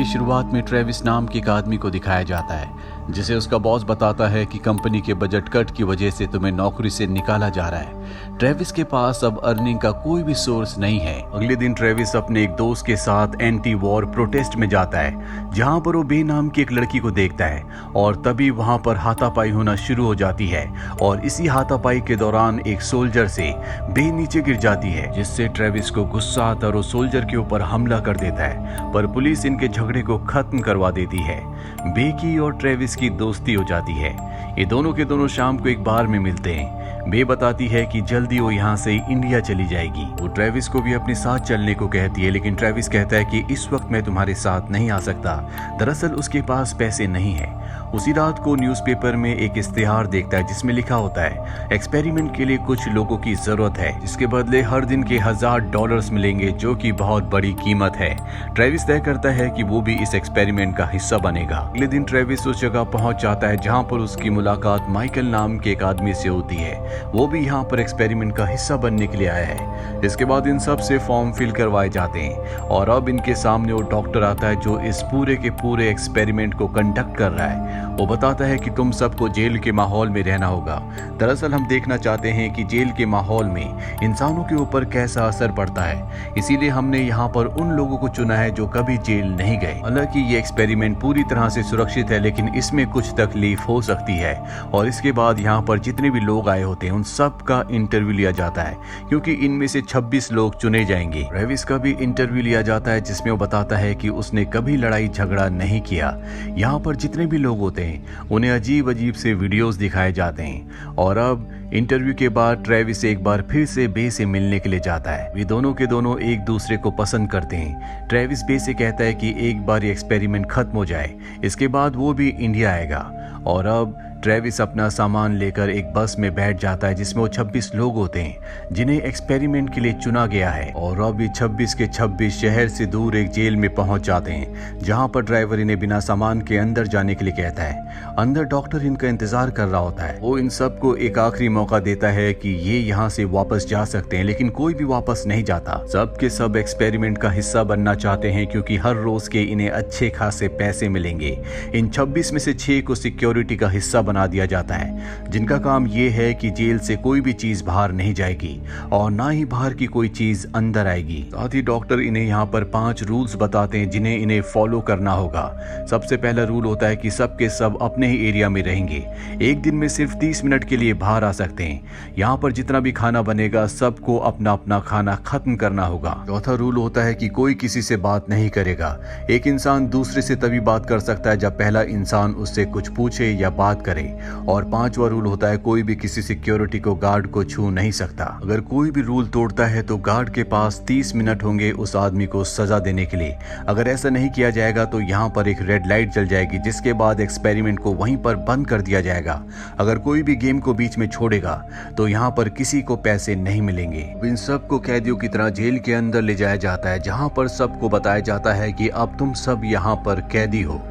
की शुरुआत में ट्रेविस नाम के एक आदमी को दिखाया जाता है जिसे उसका बॉस बताता है कि कंपनी के बजट कट की वजह से तुम्हें नौकरी से निकाला जा रहा है। ट्रेविस के पास अब अर्निंग का कोई भी सोर्स नहीं है। अगले दिन ट्रेविस अपने एक दोस्त के साथ एंटी वॉर प्रोटेस्ट में जाता है जहां पर वो बे नाम की एक लड़की को देखता है और तभी वहां पर हाथापाई होना शुरू हो जाती है और इसी हाथापाई के दौरान एक सोल्जर से बे नीचे गिर जाती है जिससे ट्रेविस को गुस्सा आता है और वो सोल्जर के ऊपर हमला कर देता है, पर पुलिस इनके झगड़े को खत्म करवा देती है। बे की और ट्रेविस की दोस्ती हो जाती है। ये दोनों के दोनों शाम को एक बार में मिलते हैं। बे बताती है कि जल्दी वो यहाँ से इंडिया चली जाएगी। वो ट्रेविस को भी अपने साथ चलने को कहती है, लेकिन ट्रेविस कहता है कि इस वक्त मैं तुम्हारे साथ नहीं आ सकता। दरअसल उसके पास पैसे नहीं है। उसी रात को न्यूज़पेपर में एक इश्तिहार देखता है जिसमें लिखा होता है एक्सपेरिमेंट के लिए कुछ लोगों की जरूरत है जिसके बदले हर दिन के $1000 मिलेंगे, जो कि बहुत बड़ी कीमत है। ट्रेविस तय करता है कि वो भी इस एक्सपेरिमेंट का हिस्सा बनेगा। अगले दिन ट्रेविस उस जगह पहुंच जाता है जहां पर उसकी मुलाकात माइकल नाम के एक आदमी से होती है। वो भी यहाँ पर एक्सपेरिमेंट का हिस्सा बनने के लिए आया है। इसके बाद इन सब से फॉर्म फिल करवाए जाते हैं और अब इनके सामने वो डॉक्टर आता है जो इस पूरे के पूरे एक्सपेरिमेंट को कंडक्ट कर रहा है। वो बताता है कि तुम सबको जेल के माहौल में रहना होगा। दरअसल हम देखना चाहते हैं कि जेल के माहौल में इंसानों के ऊपर कैसा असर पड़ता है, इसीलिए हमने यहाँ पर उन लोगों को चुना है जो कभी जेल नहीं गए। हालांकि ये एक्सपेरिमेंट पूरी तरह से सुरक्षित है, लेकिन इसमें कुछ तकलीफ हो सकती है। और इसके बाद यहाँ पर जितने भी लोग आए होते हैं उन सब का इंटरव्यू लिया जाता है, क्योंकि इनमें से 26 लोग चुने जाएंगे। ट्रेविस का भी इंटरव्यू लिया जाता है जिसमें वो बताता है कि उसने कभी लड़ाई झगड़ा नहीं किया। यहाँ पर जितने भी लोग होते हैं उन्हें अजीब अजीब से वीडियोस दिखाए जाते हैं। और अब इंटरव्यू के बाद ट्रेविस एक बार फिर से बे से मिलने के लिए जाता है। वे दोनों के दोनों एक दूसरे को पसंद करते हैं। ट्रेविस बे से कहता है कि एक बार ये एक्सपेरिमेंट खत्म हो जाए, इसके बाद वो भी इंडिया आएगा। और अब ट्रेविस अपना सामान लेकर एक बस में बैठ जाता है जिसमें वो 26 लोग होते हैं जिन्हें एक्सपेरिमेंट के लिए चुना गया है। और अब ये 26 के 26 शहर से दूर एक जेल में पहुंच जाते हैं जहां पर ड्राइवर इन्हें बिना सामान के अंदर जाने के लिए कहता है। अंदर डॉक्टर इनका इंतजार कर रहा होता है। वो इन सबको एक आखिरी मौका देता है कि ये यहाँ से वापस जा सकते हैं, लेकिन कोई भी वापस नहीं जाता। सब के सब एक्सपेरिमेंट का हिस्सा बनना चाहते हैं क्योंकि हर रोज के इन्हें अच्छे खासे पैसे मिलेंगे। इन 26 में से 6 को सिक्योरिटी का हिस्सा बना दिया जाता है, जिनका काम ये है कि जेल से कोई भी चीज बाहर नहीं जाएगी और ना ही बाहर की कोई चीज अंदर आएगी। साथ ही डॉक्टर इन्हें यहाँ पर 5 रूल्स बताते हैं जिन्हें इन्हें फॉलो करना होगा। सबसे पहला रूल होता है कि सब के सब अपने ही एरिया में रहेंगे। एक दिन में सिर्फ 30 मिनट के लिए बाहर आ सकते हैं। यहाँ पर जितना भी खाना बनेगा सबको अपना अपना खाना खत्म करना होगा। चौथा रूल होता है कि कोई किसी से बात नहीं करेगा। एक इंसान दूसरे से तभी बात कर सकता है जब पहला इंसान उससे कुछ पूछे या बात करे। और 5वां रूल होता है कोई भी किसी सिक्योरिटी को गार्ड को छू नहीं सकता। अगर कोई भी रूल तोड़ता है तो गार्ड के पास 30 मिनट होंगे उस आदमी को सजा देने के लिए। अगर ऐसा नहीं किया जाएगा तो यहाँ पर एक रेड लाइट जल जाएगी, जिसके बाद एक्सपेरिमेंट को वहीं पर बंद कर दिया जाएगा। अगर कोई भी गेम को बीच में छोड़ेगा तो यहाँ पर किसी को पैसे नहीं मिलेंगे। इन सबको कैदियों की तरह जेल के अंदर ले जाया जाता है जहाँ पर सबको बताया जाता है कि अब तुम सब यहाँ पर कैदी हो।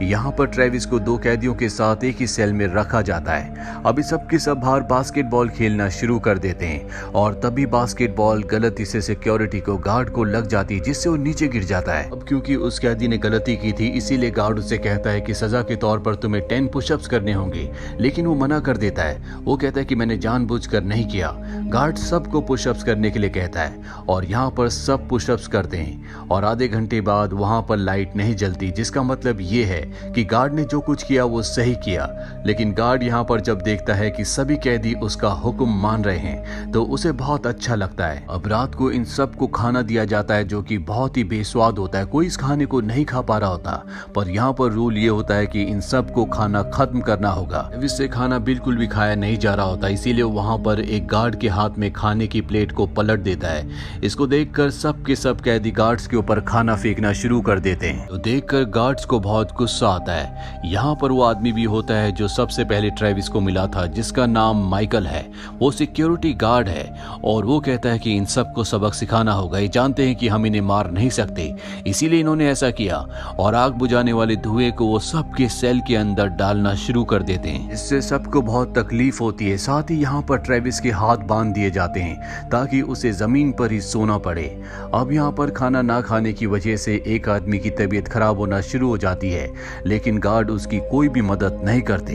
यहाँ पर ट्रेविस को 2 कैदियों के साथ एक ही सेल में रखा जाता है। अभी सबके सब बाहर बास्केटबॉल खेलना शुरू कर देते हैं और तभी बास्केटबॉल गलती से सिक्योरिटी को गार्ड को लग जाती है, जिससे वो नीचे गिर जाता है। अब क्योंकि उस कैदी ने गलती की थी इसीलिए गार्ड उससे कहता है कि सजा के तौर पर तुम्हें 10 पुशअप्स करने होंगे, लेकिन वो मना कर देता है। वो कहता है कि मैंने जानबूझकर नहीं किया। गार्ड सबको पुशअप्स करने के लिए कहता है और यहाँ पर सब पुशअप्स करते हैं और आधे घंटे बाद वहां पर लाइट नहीं जलती, जिसका मतलब ये है कि गार्ड ने जो कुछ किया वो सही किया। लेकिन गार्ड यहाँ पर जब देखता है कि सभी कैदी उसका हुक्म मान रहे हैं तो उसे बहुत अच्छा लगता है। अब रात को इन सबको खाना दिया जाता है जो कि बहुत ही बेस्वाद होता है। कोई इस खाने को नहीं खा पा रहा होता, पर यहाँ पर रूल ये होता है कि इन सबको खाना खत्म करना होगा। इससे खाना बिल्कुल भी खाया नहीं जा रहा होता, इसीलिए वहाँ पर एक गार्ड के हाथ में खाने की प्लेट को पलट देता है। इसको देखकर सब के सब कैदी गार्ड्स के ऊपर खाना फेंकना शुरू कर देते हैं। तो देखकर गार्ड्स को बहुत गुस्सा आता है। यहाँ पर वो आदमी भी होता है जो सबसे पहले ट्रेविस को मिला था, जिसका नाम माइकल है। वो सिक्योरिटी गार्ड है और वो कहता है कि इन सबको सबक सिखाना होगा। ये जानते हैं कि हम इन्हें मार नहीं सकते, इसीलिए इन्होंने ऐसा किया। और आग बुझाने वाले धुएं को वो सबके सेल के अंदर डालना शुरू कर देते हैं। इससे सबको बहुत तकलीफ होती है। साथ ही यहाँ पर ट्रेविस के हाथ बांध दिए जाते हैं ताकि उसे जमीन पर ही सोना पड़े। अब यहाँ पर खाना ना खाने की वजह से एक आदमी की तबीयत खराब होना शुरू हो जाती है, लेकिन गार्ड उसकी कोई भी मदद नहीं करते।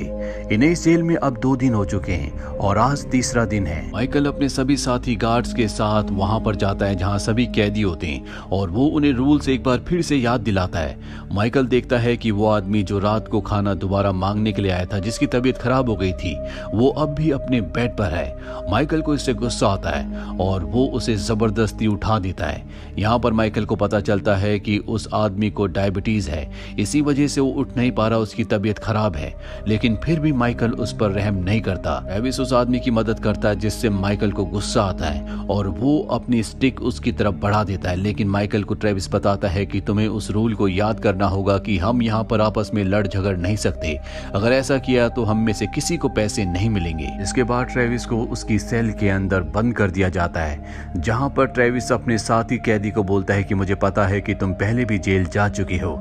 इन्हें जेल में अब 2 दिन हो चुके हैं और आज तीसरा दिन है। माइकल अपने सभी साथी गार्ड्स के साथ वहां पर जाता है जहां सभी कैदी होते हैं और वो उन्हें रूल्स एक बार फिर से याद दिलाता है। माइकल देखता है कि वो आदमी जो रात को खाना दोबारा मांगने के लिए आया था, जिसकी तबीयत खराब हो गई थी, वो अब भी अपने बेड पर है। माइकल को इससे गुस्सा आता है और वो उसे जबरदस्ती उठा देता है। यहाँ पर माइकल को पता चलता है कि उस आदमी को डायबिटीज है, इसी वजह से वो उठ नहीं पा रहा, उसकी तबीयत खराब है। लेकिन फिर भी माइकल उस पर रहम नहीं करता। ट्रेविस उस आदमी की मदद करता है, जिससे माइकल को गुस्सा आता है और वो अपनी स्टिक उसकी तरफ बढ़ा देता है। लेकिन माइकल को ट्रेविस बताता है कि तुम्हें उस रूल को याद करना होगा कि हम यहाँ पर आपस में लड़ झगड़ नहीं सकते। अगर ऐसा किया तो हम में से किसी को पैसे नहीं मिलेंगे। इसके बाद ट्रेविस को उसकी सेल के अंदर बंद कर दिया जाता है, जहाँ पर ट्रेविस अपने साथी कैदी को बोलता है कि मुझे पता है कि तुम पहले भी जेल जा चुके हो।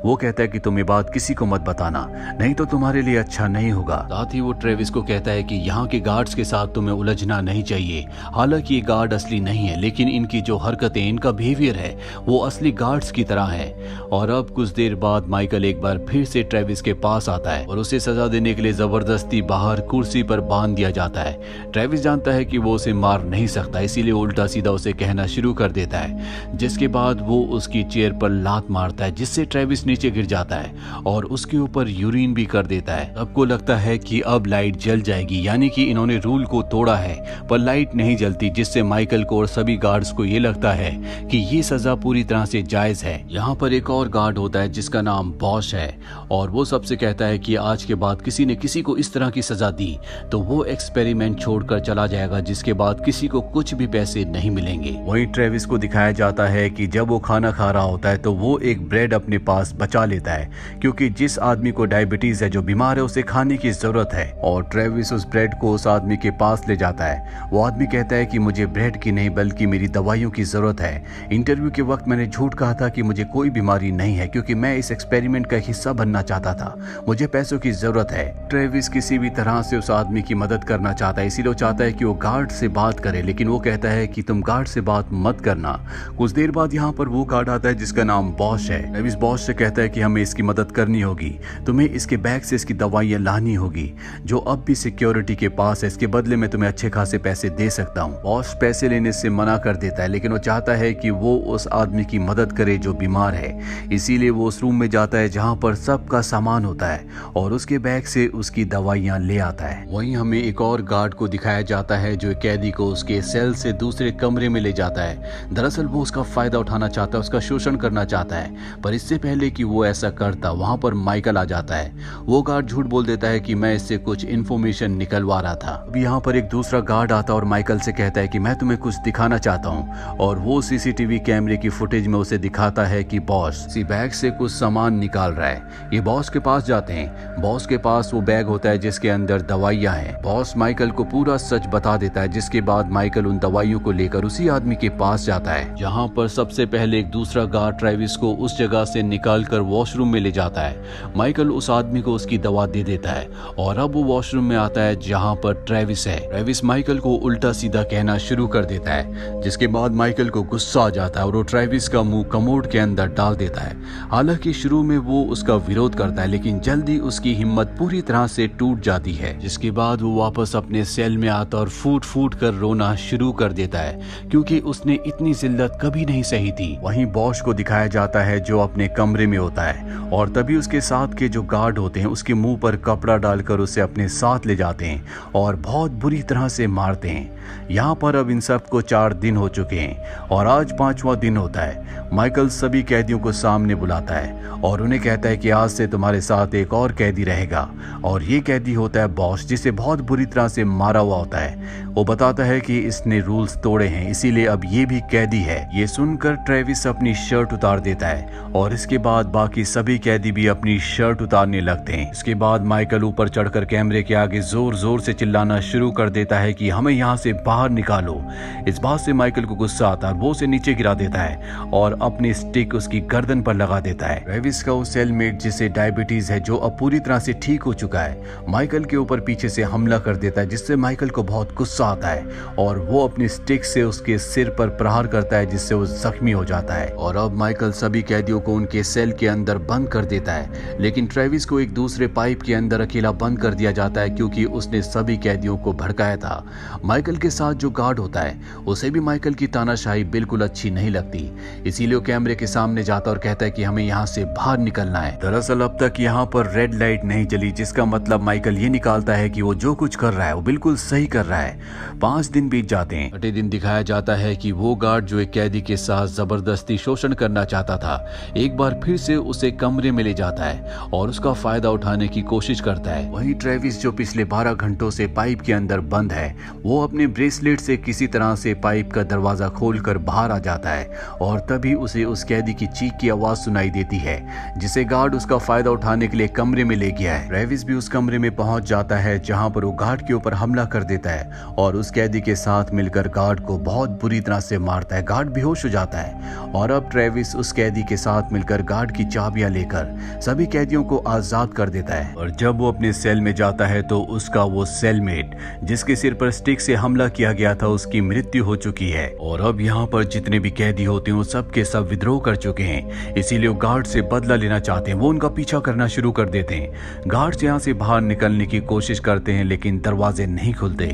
वो कहता है कि तुम ये बात किसी को मत बताना, नहीं तो तुम्हारे लिए अच्छा नहीं होगा। साथ ही वो ट्रेविस को कहता है कि यहाँ के गार्ड्स के साथ तुम्हें उलझना नहीं चाहिए। हालांकि ये गार्ड असली नहीं है, लेकिन इनकी जो हरकतें, इनका बिहेवियर है, वो असली गार्ड्स की तरह है। और अब कुछ देर बाद माइकल एक बार फिर से ट्रेविस के पास आता है और उसे सजा देने के लिए जबरदस्ती बाहर कुर्सी पर बांध दिया जाता है। ट्रेविस जानता है कि वो उसे मार नहीं सकता, इसीलिए उल्टा सीधा उसे कहना शुरू कर देता है, जिसके बाद वो उसकी चेयर पर लात मारता है, जिससे ट्रेविस नीचे गिर जाता है और उसके ऊपर यूरिन भी कर देता है। सबको लगता है कि अब लाइट जल जाएगी, यानी कि इन्होंने रूल को तोड़ा है, पर लाइट नहीं जलती, जिससे माइकल को और सभी गार्ड्स को ये लगता है कि ये सजा पूरी तरह से जायज है। यहाँ पर एक और गार्ड होता है जिसका नाम बॉश है और वो सबसे कहता है कि आज के बाद किसी ने किसी को इस तरह की सजा दी तो वो एक्सपेरिमेंट छोड़कर चला जाएगा, जिसके बाद किसी को कुछ भी पैसे नहीं मिलेंगे। वहीं ट्रेविस को दिखाया जाता है कि जब वो खाना खा रहा होता है तो वो एक ब्रेड अपने पास बचा लेता है, क्योंकि जिस आदमी को डायबिटीज है, जो बीमार है, उसे खाने की जरूरत है। और ट्रेविस उस ब्रेड को उस आदमी के पास ले जाता है। वो आदमी कहता है कि मुझे ब्रेड की नहीं बल्कि मेरी दवाइयों की जरूरत है। इंटरव्यू के वक्त मैंने झूठ कहा था कि मुझे कोई बीमारी नहीं है, क्योंकि मैं इस एक्सपेरिमेंट का हिस्सा बनना चाहता था। मुझे पैसों की जरूरत है। ट्रेविस किसी भी तरह से उस आदमी की मदद करना चाहता है, इसीलिए वो चाहता है कि वो गार्ड से बात करे, लेकिन वो कहता है कि तुम गार्ड से बात मत करना। कुछ देर बाद यहाँ पर वो गार्ड आता है जिसका नाम बॉश है। ट्रेविस बॉश से कहता है कि हमें इसकी मदद करनी होगी, तुम्हें इसके बैग से इसकी दवाइयाँ लानी होगी जो अब भी सिक्योरिटी के पास है, इसके बदले में तुम्हें अच्छे खासे पैसे दे सकता हूँ। बॉश पैसे लेने से मना कर देता है, लेकिन वो चाहता है कि वो उस आदमी की मदद करे जो बीमार है, इसीलिए वो उस रूम में जाता है जहाँ पर सबका सामान होता है और उसके बैग से उसकी दवाइयाँ ले आता है। वहीं हमें एक और गार्ड को दिखाया जाता है जो कैदी को उसके सेल से दूसरे कमरे में ले जाता है। दरअसल वो उसका फायदा उठाना चाहता है, उसका शोषण करना चाहता है, पर इससे पहले कि वो ऐसा करता वहां पर माइकल आ जाता है। वो गार्ड झूठ बोल देता है कि मैं इससे कुछ इन्फॉर्मेशन निकलवा रहा था। अब यहाँ पर एक दूसरा गार्ड आता है और माइकल से कहता है कि मैं तुम्हें कुछ दिखाना चाहता हूँ, और वो सीसीटीवी कैमरे की फुटेज में उसे दिखाता है कि बॉस इसी बैग से कुछ सामान निकाल रहा है। ये बॉस के पास जाते हैं। बॉस के पास वो बैग होता है जिसके अंदर दवाइयाँ हैं। बॉस माइकल को पूरा सच बता देता है, जिसके बाद माइकल उन दवाइयों को लेकर उसी आदमी के पास जाता है जहाँ पर सबसे पहले एक दूसरा गार्ड ट्रेविस को उस जगह से निकाल कर वॉशरूम में ले जाता है। माइकल उस आदमी को उसकी दवा दे देता है और अब वो वॉशरूम में आता है जहाँ पर ट्रेविस है। ट्रेविस माइकल को उल्टा सीधा कहना शुरू कर देता है, जिसके बाद माइकल को गुस्सा आ जाता है और वो ट्रेविस का मुंह कमोड के अंदर डाल देता है। हालांकि शुरू में वो उसका विरोध करता है, लेकिन जल्दी उसकी हिम्मत पूरी तरह से टूट जाती है, जिसके बाद वो वापस अपने सेल में आता और फूट फूट कर रोना शुरू कर देता है, क्योंकि उसने इतनी जिल्लत कभी नहीं सही थी। वहीं बॉश को दिखाया जाता है जो अपने कमरे में होता है और तभी उसके साथ के जो गार्ड होते हैं उसके मुंह पर कपड़ा डालकर उसे अपने साथ ले जाते हैं और बहुत बुरी तरह से मारते हैं। यहाँ पर अब इन सब को 4 दिन हो चुके हैं और आज 5वां दिन होता है। माइकल सभी कैदियों को सामने बुलाता है और उन्हें कहता है कि आज से तुम्हारे साथ एक और कैदी रहेगा, और ये कैदी होता है बॉस, जिसे बहुत बुरी तरह से मारा हुआ होता है। वो बताता है कि इसने रूल्स तोड़े हैं, इसीलिए अब ये भी कैदी है। ये सुनकर ट्रेविस अपनी शर्ट उतार देता है और इसके बाद बाकी सभी कैदी भी अपनी शर्ट उतारने लगते हैं। इसके बाद माइकल ऊपर चढ़कर कैमरे के आगे जोर जोर से चिल्लाना शुरू कर देता है कि हमें यहाँ से बाहर निकालो। इस बात से माइकल को गुस्सा आता है, वो उसे नीचे गिरा देता है और अपनी स्टिक उसकी गर्दन पर लगा देता है। ट्रेविस का वो सेलमेट जिसे डायबिटीज है, जो अब पूरी तरह से ठीक हो चुका है, माइकल के ऊपर पीछे से हमला कर देता है, जिससे माइकल को बहुत गुस्सा आता है और वो अपनी स्टिक से उसके सिर पर प्रहार करता है, जिससे वो जख्मी हो जाता है। और अब माइकल सभी कैदियों को उनके सेल के अंदर बंद कर देता है, लेकिन ट्रेविस को एक दूसरे पाइप के अंदर अकेला बंद कर दिया जाता है क्योंकि उसने सभी कैदियों को भड़काया था। माइकल के साथ जो गार्ड होता है उसे भी माइकल की तानाशाही बिल्कुल अच्छी नहीं लगती, इसीलिए वो कैमरे के सामने जाता और कहता है कि हमें यहाँ से बाहर निकलना है। दरअसल अब तक यहाँ पर रेड लाइट नहीं जली, जिसका मतलब माइकल ये निकालता है कि वो जो कुछ कर रहा है वो बिल्कुल सही कर रहा है। 5 दिन बीत जाते हैं। छठे दिन दिखाया जाता है कि वो गार्ड जो एक कैदी के साथ जबरदस्ती शोषण करना चाहता था, एक बार फिर से उसे कमरे में ले जाता है और उसका फायदा उठाने की कोशिश करता है। वहीं ट्रेविस जो पिछले 12 घंटों से पाइप के अंदर बंद है, वो अपने ब्रेसलेट से किसी तरह से पाइप का दरवाजा खोलकर बाहर आ जाता है और तभी उसे उस कैदी की चीख की आवाज सुनाई देती है, जिसे गार्ड उसका फायदा उठाने के लिए कमरे में ले गया है। ट्रेविस भी उस कमरे में पहुंच जाता है जहां पर वो गार्ड के ऊपर हमला कर देता है और उस कैदी के साथ मिलकर गार्ड को बहुत बुरी तरह से मारता है। गार्ड बेहोश हो जाता है और अब ट्रेविस उस कैदी के साथ मिलकर गार्ड की चाबियां लेकर सभी कैदियों को आजाद कर देता है। और जब वो अपने सेल में जाता है तो उसका वो सेलमेट जिसके सिर पर स्टिक से हमला किया गया था, उसकी मृत्यु हो चुकी है। और अब यहाँ पर जितने भी कैदी होते हैं वो सब के सब विद्रोह कर चुके हैं, इसीलिए वो गार्ड से बदला लेना चाहते हैं। वो उनका पीछा करना शुरू कर देते हैं। गार्ड्स यहाँ से बाहर निकलने की कोशिश करते हैं, लेकिन दरवाजे नहीं खुलते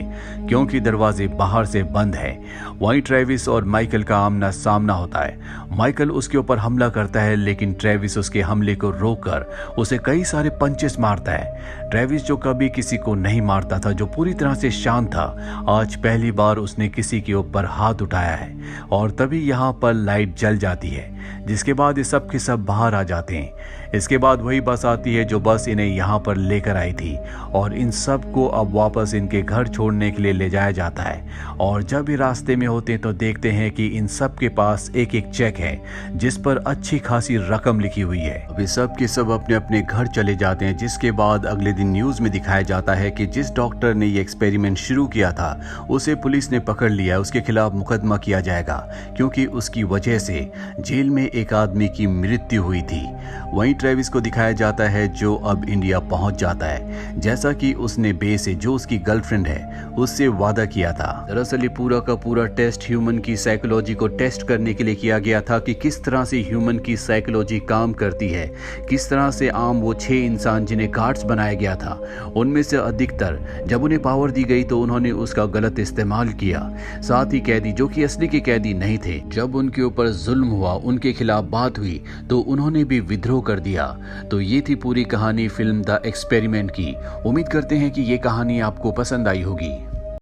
क्योंकि दरवाजे बाहर से बंद है। वहीं ट्रेविस और माइकल का आमना सामना होता है। माइकल उसके ऊपर हमला करता है, लेकिन ट्रेविस उसके हमले को रोककर उसे कई सारे पंचेस मारता है। ट्रेविस जो कभी किसी को नहीं मारता था, जो पूरी तरह से शांत था, आज पहली बार उसने किसी के ऊपर हाथ उठाया है। और तभी यहाँ पर लाइट जल जाती है, जिसके बाद ये सब के सब बाहर आ जाते हैं। इसके बाद वही बस आती है जो बस इन्हें यहाँ पर लेकर आई थी और इन सब को अब वापस इनके घर छोड़ने के लिए ले जाया जाता है। और जब ये रास्ते में होते हैं तो देखते हैं कि इन सब के पास एक एक चेक है जिस पर अच्छी खासी रकम लिखी हुई है। अब ये सब के सब अपने अपने घर चले जाते हैं, जिसके बाद अगले दिन न्यूज में दिखाया जाता है कि जिस डॉक्टर ने ये एक्सपेरिमेंट शुरू किया था उसे पुलिस ने पकड़ लिया। उसके खिलाफ मुकदमा किया जाएगा क्योंकि उसकी वजह से जेल में एक आदमी की मृत्यु हुई थी। वहीं ट्रेविस को दिखाया जाता है जो अब इंडिया पहुंच जाता है, जैसा कि उसने बे से, जो उसकी गर्लफ्रेंड है, उससे वादा किया था। दरअसल ये पूरा का पूरा टेस्ट ह्यूमन की साइकोलॉजी को टेस्ट करने के लिए किया गया था कि किस तरह से ह्यूमन की साइकोलॉजी काम करती है, किस तरह से आम वो 6 इंसान जिन्हें गार्ड्स बनाया गया था, उनमें से अधिकतर जब उन्हें पावर दी गई तो उन्होंने उसका गलत इस्तेमाल किया। साथ ही कैदी जो कि असली के कैदी नहीं थे, जब उनके ऊपर जुल्म हुआ, उनके खिलाफ बात हुई तो उन्होंने भी विद्रोह कर दिया। तो ये थी पूरी कहानी फिल्म द एक्सपेरिमेंट की। उम्मीद करते हैं कि ये कहानी आपको पसंद आई होगी।